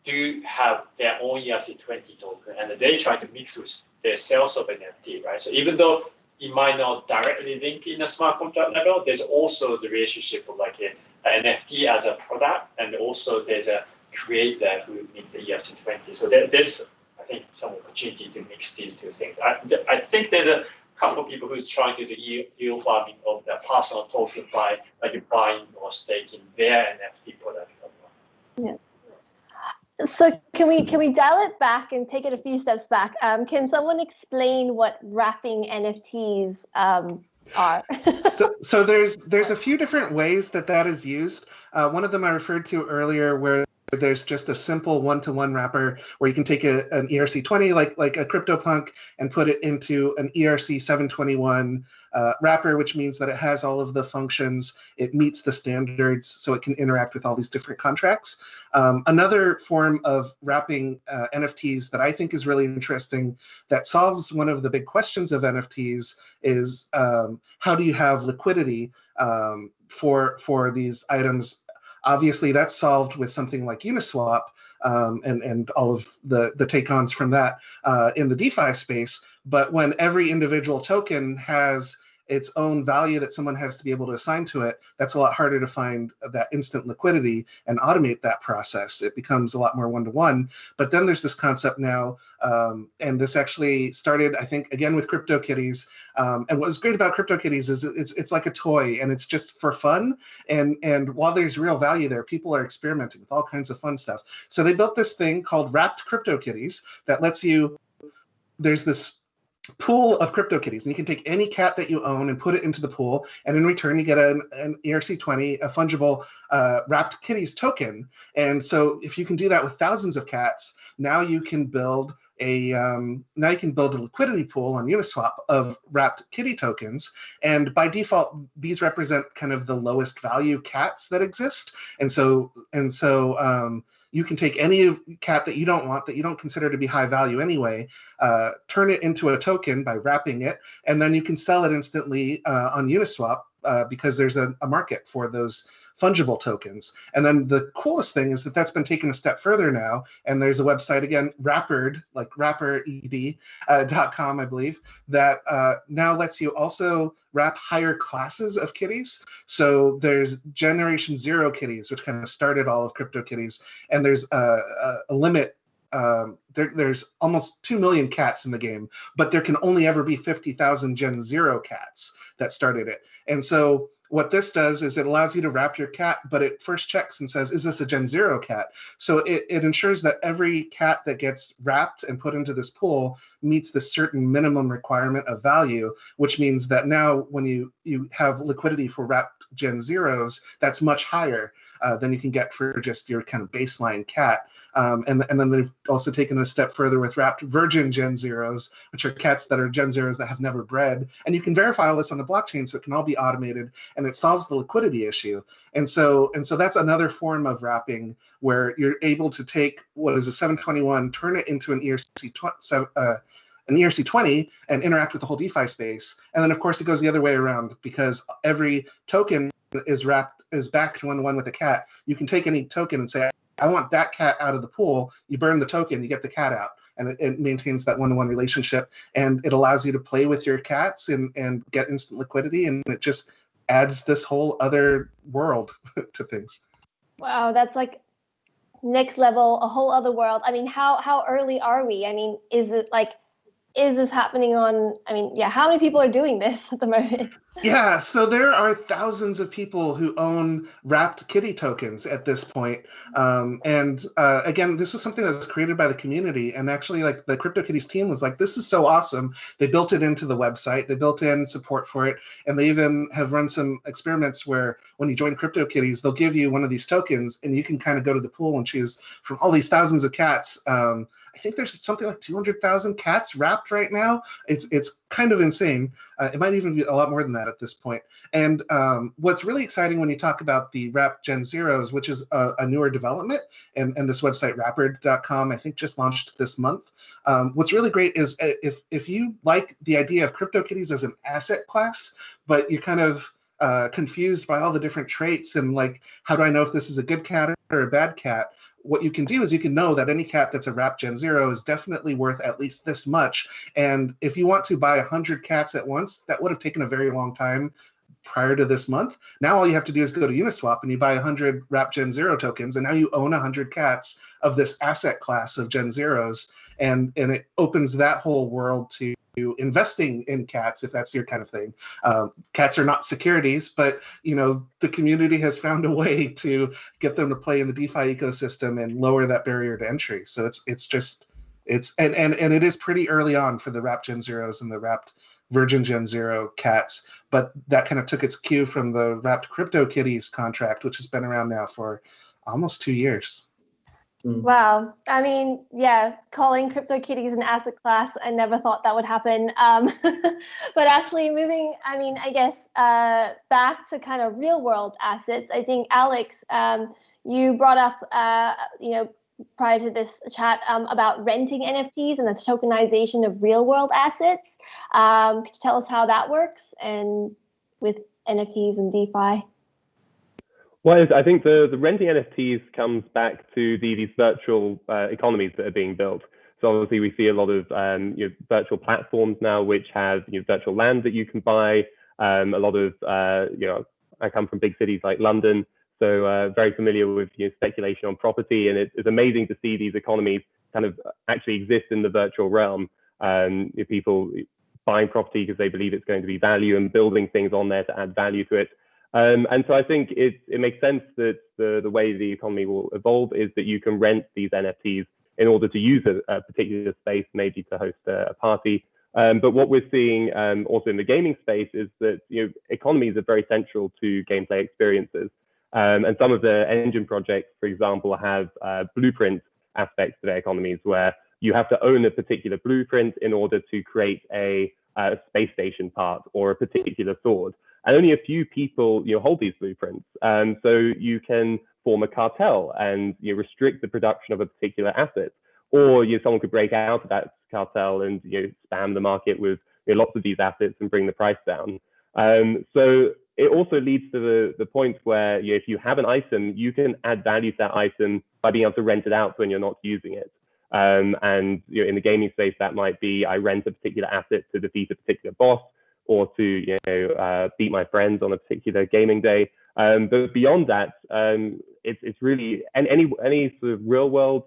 do have their own ERC20 token, and they try to mix with their sales of NFT, right? So even though it might not directly link in a smart contract level, there's also the relationship of like an NFT as a product, and also there's a creator who needs the ERC20. So there's, I think, some opportunity to mix these two things. I think there's a couple of people who's trying to do yield farming of the personal token by like buying or staking their NFT product. Yeah. So can we dial it back and take it a few steps back? Can someone explain what wrapping NFTs are? so there's a few different ways that is used. One of them I referred to earlier, where there's just a simple one-to-one wrapper where you can take an ERC20 like a CryptoPunk and put it into an ERC 721 wrapper, which means that it has all of the functions, it meets the standards, so it can interact with all these different contracts. Another form of wrapping NFTs that I think is really interesting, that solves one of the big questions of NFTs, is how do you have liquidity for these items? Obviously, that's solved with something like Uniswap and all of the take-ons from that in the DeFi space. But when every individual token has its own value that someone has to be able to assign to it, that's a lot harder to find that instant liquidity and automate that process. It becomes a lot more one-to-one. But then there's this concept now, and this actually started, I think, again with Cryptokitties. And what's great about Cryptokitties is it's like a toy, and it's just for fun. And while there's real value there, people are experimenting with all kinds of fun stuff. So they built this thing called Wrapped Cryptokitties that lets you, there's this pool of Cryptokitties, and you can take any cat that you own and put it into the pool, and in return you get an ERC20, a fungible wrapped kitties token. And so if you can do that with thousands of cats, now you can build a liquidity pool on Uniswap of wrapped kitty tokens, and by default these represent kind of the lowest value cats that exist, and so you can take any cat that you don't want, that you don't consider to be high value anyway, turn it into a token by wrapping it, and then you can sell it instantly on Uniswap because there's a market for those fungible tokens. And then the coolest thing is that that's been taken a step further now, and there's a website, again, Wrappered, like rappered.com, I believe, that now lets you also wrap higher classes of kitties. So there's Generation 0 kitties, which kind of started all of Cryptokitties, and there's a limit. There's almost 2 million cats in the game, but there can only ever be 50,000 Gen 0 cats that started it. And so what this does is it allows you to wrap your cat, but it first checks and says, is this a Gen 0 cat? So it ensures that every cat that gets wrapped and put into this pool meets this certain minimum requirement of value, which means that now when you have liquidity for wrapped Gen 0s, that's much higher than you can get for just your kind of baseline cat. And then they've also taken a step further with wrapped virgin Gen 0s, which are cats that are Gen 0s that have never bred. And you can verify all this on the blockchain, so it can all be automated, and it solves the liquidity issue. And so that's another form of wrapping, where you're able to take what is a 721, turn it into an ERC20 and interact with the whole DeFi space. And then of course it goes the other way around, because every token is backed one-to-one with a cat. You can take any token and say, I want that cat out of the pool. You burn the token, you get the cat out, and it maintains that one-to-one relationship, and it allows you to play with your cats and get instant liquidity, and it just adds this whole other world to things. Wow, that's like next level, a whole other world. I mean, how early are we? I mean, is this happening on, how many people are doing this at the moment? Yeah, so there are thousands of people who own wrapped kitty tokens at this point. Again, this was something that was created by the community, and actually like the Cryptokitties team was like, this is so awesome. They built it into the website, they built in support for it, and they even have run some experiments where when you join Cryptokitties, they'll give you one of these tokens and you can kind of go to the pool and choose from all these thousands of cats. I think there's something like 200,000 cats wrapped right now. It's kind of insane. It might even be a lot more than that. that at this point. And what's really exciting when you talk about the Wrap Gen Zeros, which is a newer development, and this website Wrapper.com, I think just launched this month. What's really great is if you like the idea of Cryptokitties as an asset class, but you're kind of confused by all the different traits and like, how do I know if this is a good cat or a bad cat? What you can do is you can know that any cat that's a Wrap Gen Zero is definitely worth at least this much. And if you want to buy 100 cats at once, that would have taken a very long time prior to this month. Now all you have to do is go to Uniswap and you buy 100 Wrap Gen Zero tokens, and now you own 100 cats of this asset class of Gen Zeros, and it opens that whole world to investing in cats, if that's your kind of thing. Cats are not securities, but the community has found a way to get them to play in the DeFi ecosystem and lower that barrier to entry. So it is pretty early on for the Wrap Gen Zeros and the Wrapped Virgin Gen Zero cats, but that kind of took its cue from the Wrapped Cryptokitties contract, which has been around now for almost 2 years. Wow. I mean, yeah, calling Cryptokitties an asset class, I never thought that would happen. But actually moving, I guess, back to kind of real world assets, I think, Alex, you brought up, prior to this chat about renting NFTs and the tokenization of real world assets. Could you tell us how that works and with NFTs and DeFi? Well, I think the renting NFTs comes back to these virtual economies that are being built. So obviously we see a lot of virtual platforms now which have virtual land that you can buy. A lot of I come from big cities like London, so very familiar with speculation on property, and it's amazing to see these economies kind of actually exist in the virtual realm. People buying property because they believe it's going to be value and building things on there to add value to it. And so I think it makes sense that the way the economy will evolve is that you can rent these NFTs in order to use a particular space, maybe to host a party. But what we're seeing also in the gaming space is that economies are very central to gameplay experiences. And some of the engine projects, for example, have blueprint aspects to their economies where you have to own a particular blueprint in order to create a space station part or a particular sword. And only a few people hold these blueprints. So you can form a cartel and restrict the production of a particular asset. Or someone could break out of that cartel and spam the market with lots of these assets and bring the price down. So it also leads to the point where if you have an item, you can add value to that item by being able to rent it out when you're not using it. And in the gaming space, that might be I rent a particular asset to defeat a particular boss, or to beat my friends on a particular gaming day. But beyond that, it's really any sort of real world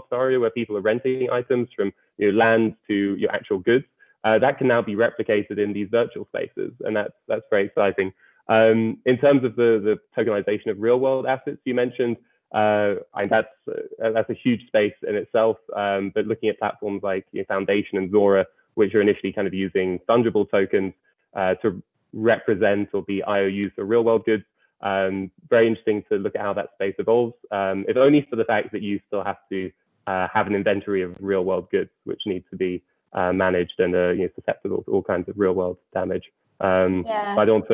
scenario where people are renting items from land to actual goods. That can now be replicated in these virtual spaces, and that's very exciting. In terms of the tokenization of real world assets you mentioned, that's a huge space in itself. But looking at platforms like Foundation and Zora, which are initially kind of using fungible tokens to represent or be IOUs for real world goods. Very interesting to look at how that space evolves, if only for the fact that you still have to have an inventory of real world goods, which need to be managed and susceptible to all kinds of real world damage. Yeah. I won't,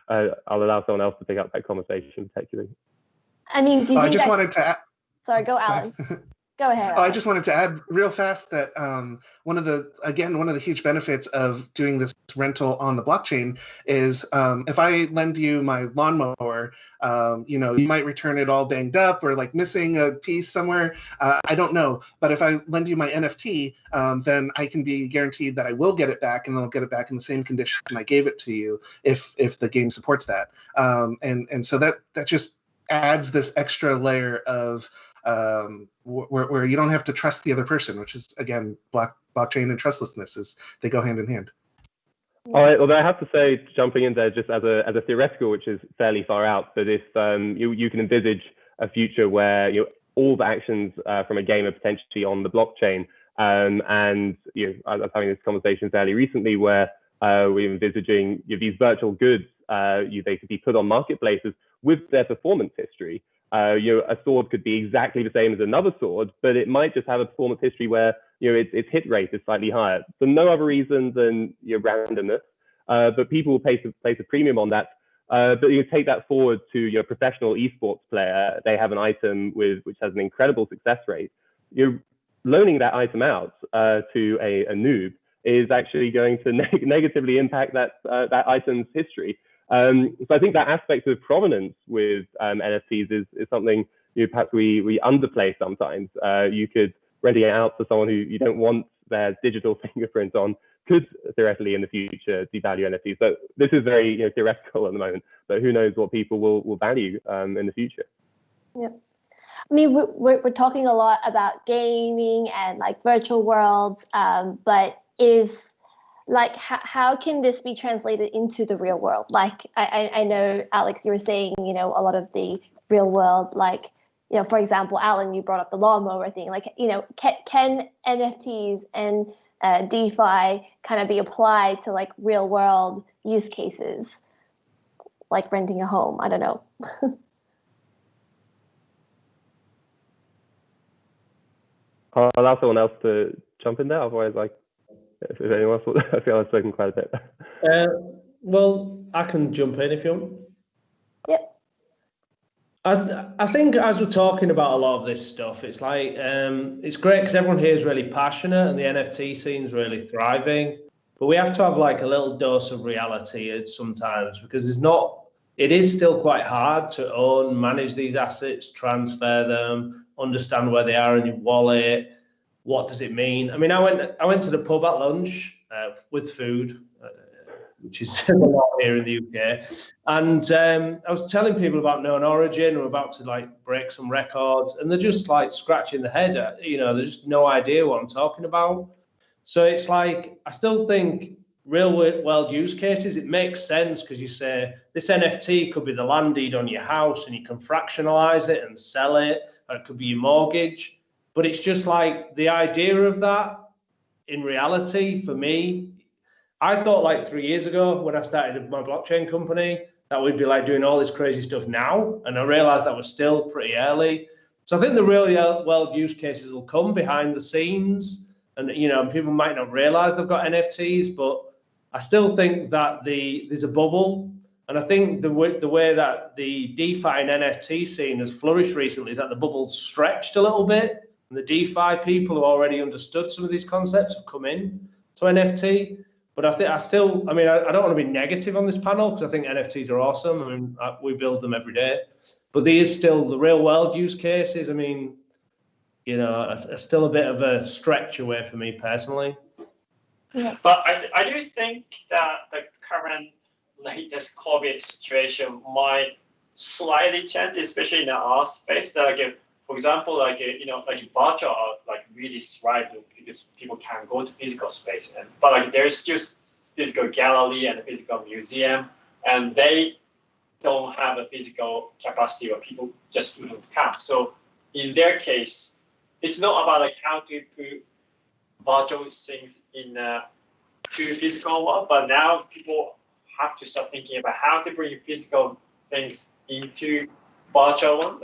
I'll allow someone else to pick up that conversation particularly. I mean, do you think I just wanted to Sorry, go Alan. Go ahead. I just wanted to add real fast that one of the huge benefits of doing this rental on the blockchain is if I lend you my lawnmower, you might return it all banged up or like missing a piece somewhere. I don't know. But if I lend you my NFT, then I can be guaranteed that I will get it back, and I'll get it back in the same condition I gave it to you if the game supports that. And so that just adds this extra layer of where you don't have to trust the other person, which is again blockchain and trustlessness they go hand in hand. All right. Well, I have to say, jumping in there just as a theoretical, which is fairly far out, but if you can envisage a future where all the actions from a game are potentially on the blockchain, and I was having this conversation fairly recently where we're envisaging these virtual goods, they could be put on marketplaces with their performance history. A sword could be exactly the same as another sword, but it might just have a performance history where its hit rate is slightly higher for no other reason than randomness. but people will place a premium on that. But you take that forward to your professional esports player. They have an item which has an incredible success rate. You're loaning that item out to a noob is actually going to negatively impact that item's history. So I think that aspect of provenance with NFTs is something perhaps we underplay sometimes. You could rent it out to someone who you don't want their digital fingerprint on, could theoretically in the future devalue NFTs. So this is very theoretical at the moment, but who knows what people will value in the future. Yeah. I mean, we're talking a lot about gaming and like virtual worlds, but how can this be translated into the real world? Like, I know, Alex, you were saying, a lot of the real world, like, for example, Alan, you brought up the lawnmower thing. Like, can NFTs and DeFi kind of be applied to like real world use cases, like renting a home? I don't know. I'll allow someone else to jump in there. Otherwise, if anyone else, I feel I've spoken quite a bit. Well, I can jump in if you want. Yep. I think as we're talking about a lot of this stuff, it's like it's great because everyone here is really passionate and the NFT scene's really thriving. But we have to have like a little dose of reality sometimes, because it is still quite hard to own, manage these assets, transfer them, understand where they are in your wallet. What does it mean? I mean, I went to the pub at lunch with food, which is a lot here in the UK. And I was telling people about NonOrigin. We're about to like break some records, and they're just like scratching their head. There's just no idea what I'm talking about. So it's like, I still think real world use cases, it makes sense because you say this NFT could be the land deed on your house and you can fractionalize it and sell it, or it could be your mortgage. But it's just like the idea of that in reality, for me, I thought like 3 years ago when I started my blockchain company that we'd be like doing all this crazy stuff now. And I realized that was still pretty early. So I think the real world use cases will come behind the scenes. And, people might not realize they've got NFTs, but I still think that there's a bubble. And I think the way that the DeFi and NFT scene has flourished recently is that the bubble's stretched a little bit. And the DeFi people who already understood some of these concepts have come in to NFT. But I don't want to be negative on this panel because I think NFTs are awesome. I mean, we build them every day. But there is still the real world use cases. I mean, are still a bit of a stretch away for me personally. Yeah. But I do think that the current latest COVID situation might slightly change, especially in the art space. That for example, virtual art really thrive because people can't go to physical space, but there's just physical gallery and a physical museum, and they don't have a physical capacity where people just wouldn't come. So in their case, it's not about how to put virtual things in to physical world, but now people have to start thinking about how to bring physical things into virtual one.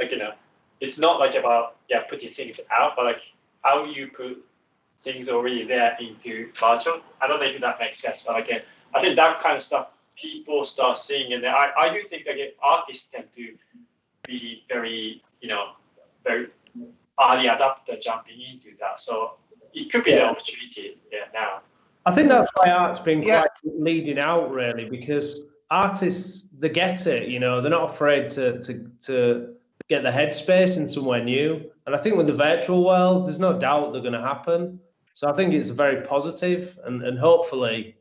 It's not about putting things out, but how you put things already there into virtual. I don't think that makes sense, but I think that kind of stuff people start seeing, and I do think artists tend to be very very early adopter jumping into that. So it could be an opportunity now. I think that's why art's been quite leading out, really, because artists, they get it, they're not afraid to get the headspace in somewhere new. And I think with the virtual world, there's no doubt they're going to happen. So I think it's very positive, and hopefully,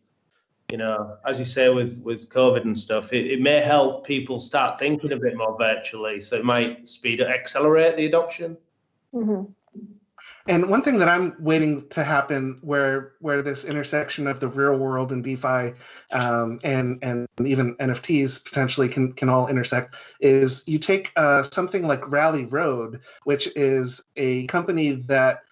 as you say, with COVID and stuff, it may help people start thinking a bit more virtually. So it might accelerate the adoption. Mm-hmm. And one thing that I'm waiting to happen where this intersection of the real world and DeFi and even NFTs potentially can all intersect is you take something like Rally Road, which is a company that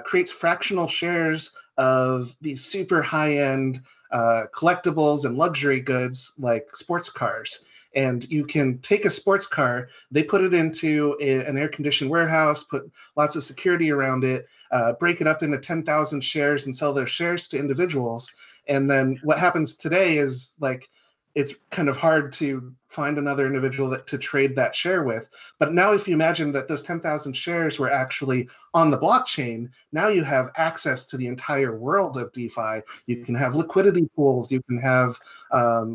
creates fractional shares of these super high-end collectibles and luxury goods like sports cars. and you can take a sports car, they put it into an air-conditioned warehouse, put lots of security around it, break it up into 10,000 shares and sell those shares to individuals. And then what happens today is like, it's kind of hard to find another individual to trade that share with. But now if you imagine that those 10,000 shares were actually on the blockchain, now you have access to the entire world of DeFi. You can have liquidity pools, you can have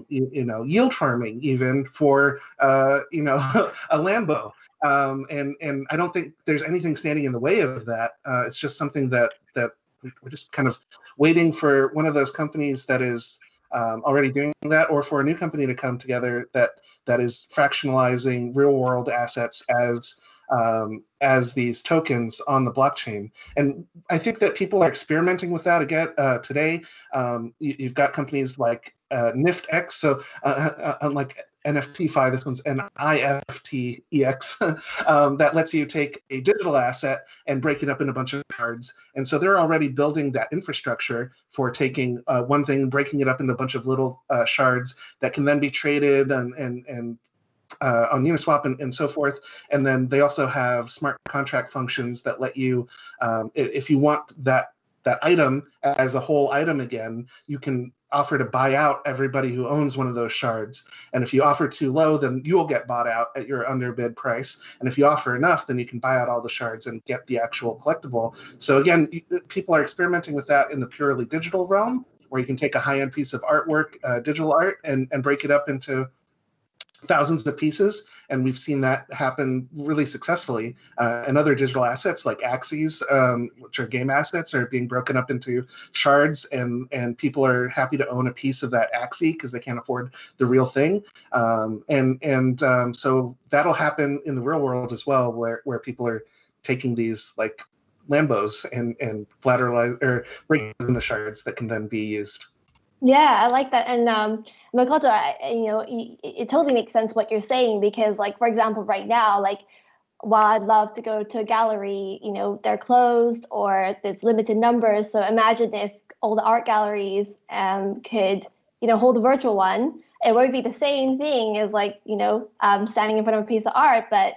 yield farming even for a Lambo. And I don't think there's anything standing in the way of that. It's just something that we're just kind of waiting for one of those companies that is already doing that, or for a new company to come together that is fractionalizing real world assets as these tokens on the blockchain. And I think that people are experimenting with that again today. You've got companies like NiftX, so unlike NFTFi, this one's NIFTEX, that lets you take a digital asset and break it up in a bunch of shards. And so they're already building that infrastructure for taking one thing, breaking it up into a bunch of little shards that can then be traded and on Uniswap and so forth. And then they also have smart contract functions that let you, if you want that item as a whole item again, you can offer to buy out everybody who owns one of those shards. And if you offer too low, then you will get bought out at your underbid price. And if you offer enough, then you can buy out all the shards and get the actual collectible. So again, people are experimenting with that in the purely digital realm, where you can take a high-end piece of artwork, digital art, and break it up into thousands of pieces, and we've seen that happen really successfully. And other digital assets like Axes, which are game assets, are being broken up into shards, and people are happy to own a piece of that Axe because they can't afford the real thing. So that'll happen in the real world as well, where people are taking these like Lambos and collateralize or breaking into shards that can then be used. Yeah, I like that. And Makoto, it totally makes sense what you're saying, because, like, for example, right now, like, while I'd love to go to a gallery, they're closed or there's limited numbers. So imagine if all the art galleries could, hold a virtual one. It would be the same thing as, like, standing in front of a piece of art, but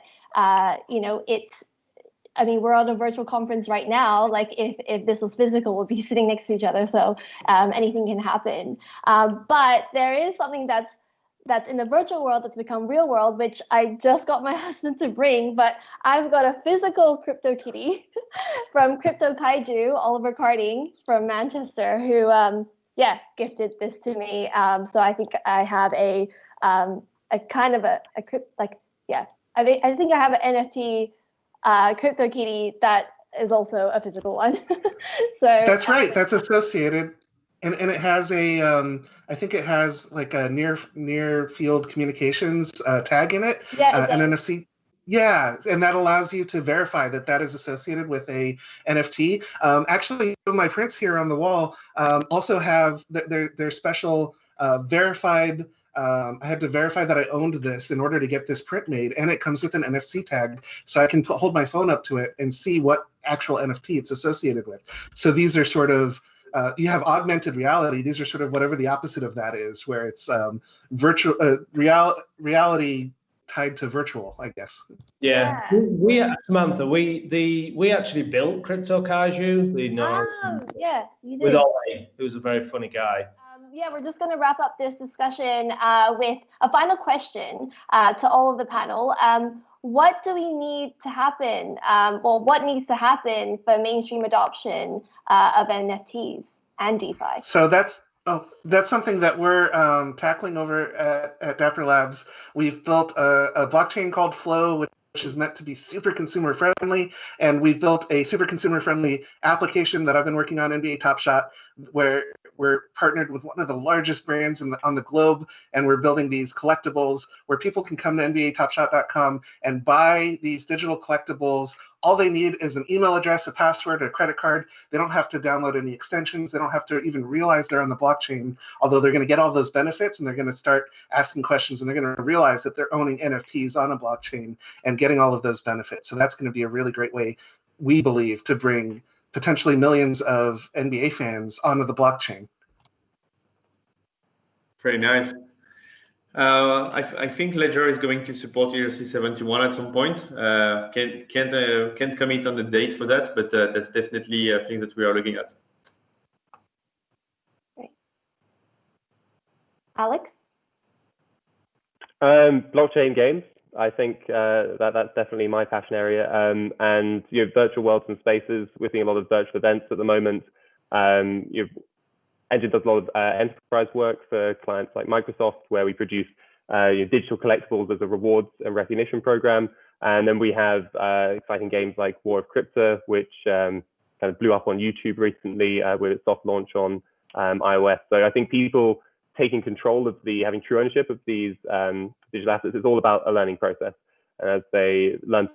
we're on a virtual conference right now. Like, if this was physical, we'll be sitting next to each other. So anything can happen. But there is something that's in the virtual world that's become real world, which I just got my husband to bring. But I've got a physical Cryptokitty from Crypto Kaiju, Oliver Carding from Manchester, who gifted this to me. So I think I have a kind of I think I have an NFT Cryptokitty that is also a physical one. So that's right. That's associated, and it has a I think it has like a near field communications tag in it. Yeah, an NFC. Yeah, and that allows you to verify that is associated with a NFT. Actually, my prints here on the wall also have their special verified. I had to verify that I owned this in order to get this print made, and it comes with an NFC tag, so I can hold my phone up to it and see what actual NFT it's associated with. So these are sort of, you have augmented reality. These are sort of whatever the opposite of that is, where it's virtual reality tied to virtual, I guess. Yeah. Samantha, we actually built Crypto Kaiju, yeah, you did. with Ollie, who's a very funny guy. We're just going to wrap up this discussion with a final question to all of the panel. What do we need to happen, what needs to happen for mainstream adoption of NFTs and DeFi? So that's something that we're tackling over at Dapper Labs. We've built a blockchain called Flow, which is meant to be super consumer friendly, and we've built a super consumer friendly application that I've been working on, NBA Top Shot, where we're partnered with one of the largest brands on the globe, and we're building these collectibles where people can come to NBATopShot.com and buy these digital collectibles. All they need is an email address, a password, a credit card. They don't have to download any extensions. They don't have to even realize they're on the blockchain, although they're going to get all those benefits, and they're going to start asking questions, and they're going to realize that they're owning NFTs on a blockchain and getting all of those benefits. So that's going to be a really great way, we believe, to bring potentially millions of NBA fans onto the blockchain. Pretty nice. I think Ledger is going to support ERC 71 at some point. Can't commit on the date for that, but that's definitely things that we are looking at. Alex? Blockchain games. I think that's definitely my passion area. And virtual worlds and spaces. We're seeing a lot of virtual events at the moment. Engine does a lot of enterprise work for clients like Microsoft, where we produce digital collectibles as a rewards and recognition program. And then we have exciting games like War of Crypto, which kind of blew up on YouTube recently with its soft launch on iOS. So I think people taking control of having true ownership of these digital assets is all about a learning process. And as they learn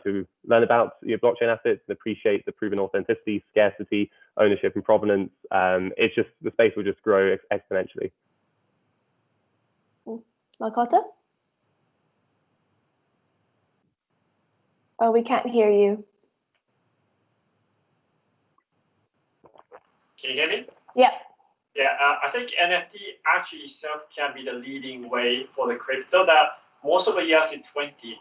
about blockchain assets and appreciate the proven authenticity, scarcity, ownership, and provenance, it's just the space will just grow exponentially. Makoto? Oh, we can't hear you. Can you hear me? Yep. Yeah, I think NFT actually itself can be the leading way for the crypto that most of the ERC20,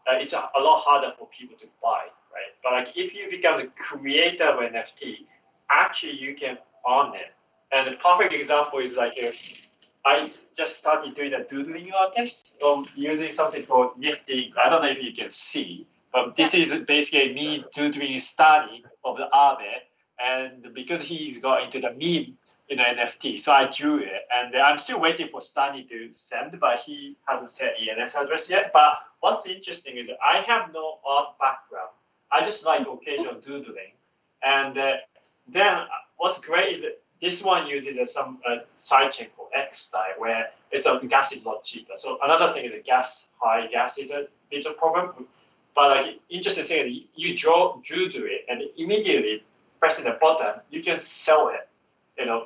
it's a lot harder for people to buy, right? But like if you become the creator of NFT, actually you can own it. And the perfect example is like I just started doing a doodling artist using something called Nifty. I don't know if you can see, but this is basically me doodling a study of the art there. And because he's got into the meme NFT, so I drew it, and I'm still waiting for Stanley to send, but he hasn't sent ENS address yet. But what's interesting is I have no art background. I just like occasional doodling, and then what's great is that this one uses some sidechain called X-Style, where gas is a lot cheaper. So another thing is high gas is a bit of a problem. But like interesting thing is you doodle it, and immediately pressing the button, you can sell it.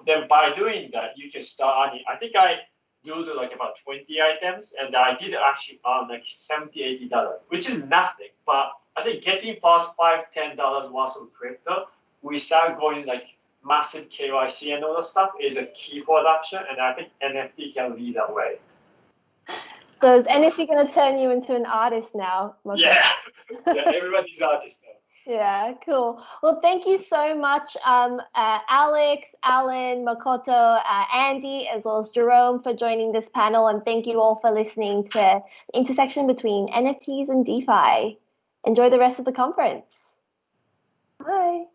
Then by doing that, you can start earning. I think I doodled like about 20 items, and I did actually earn like $70, $80, which is nothing. But I think getting past $5, $10 worth of crypto, we start going like massive KYC and all that stuff is a key for adoption, and I think NFT can lead that way. So is NFT going to turn you into an artist now? Yeah, everybody's artist now. Yeah, cool. Well, thank you so much, Alex, Alan, Makoto, Andy, as well as Jerome for joining this panel. And thank you all for listening to the intersection between NFTs and DeFi. Enjoy the rest of the conference. Bye.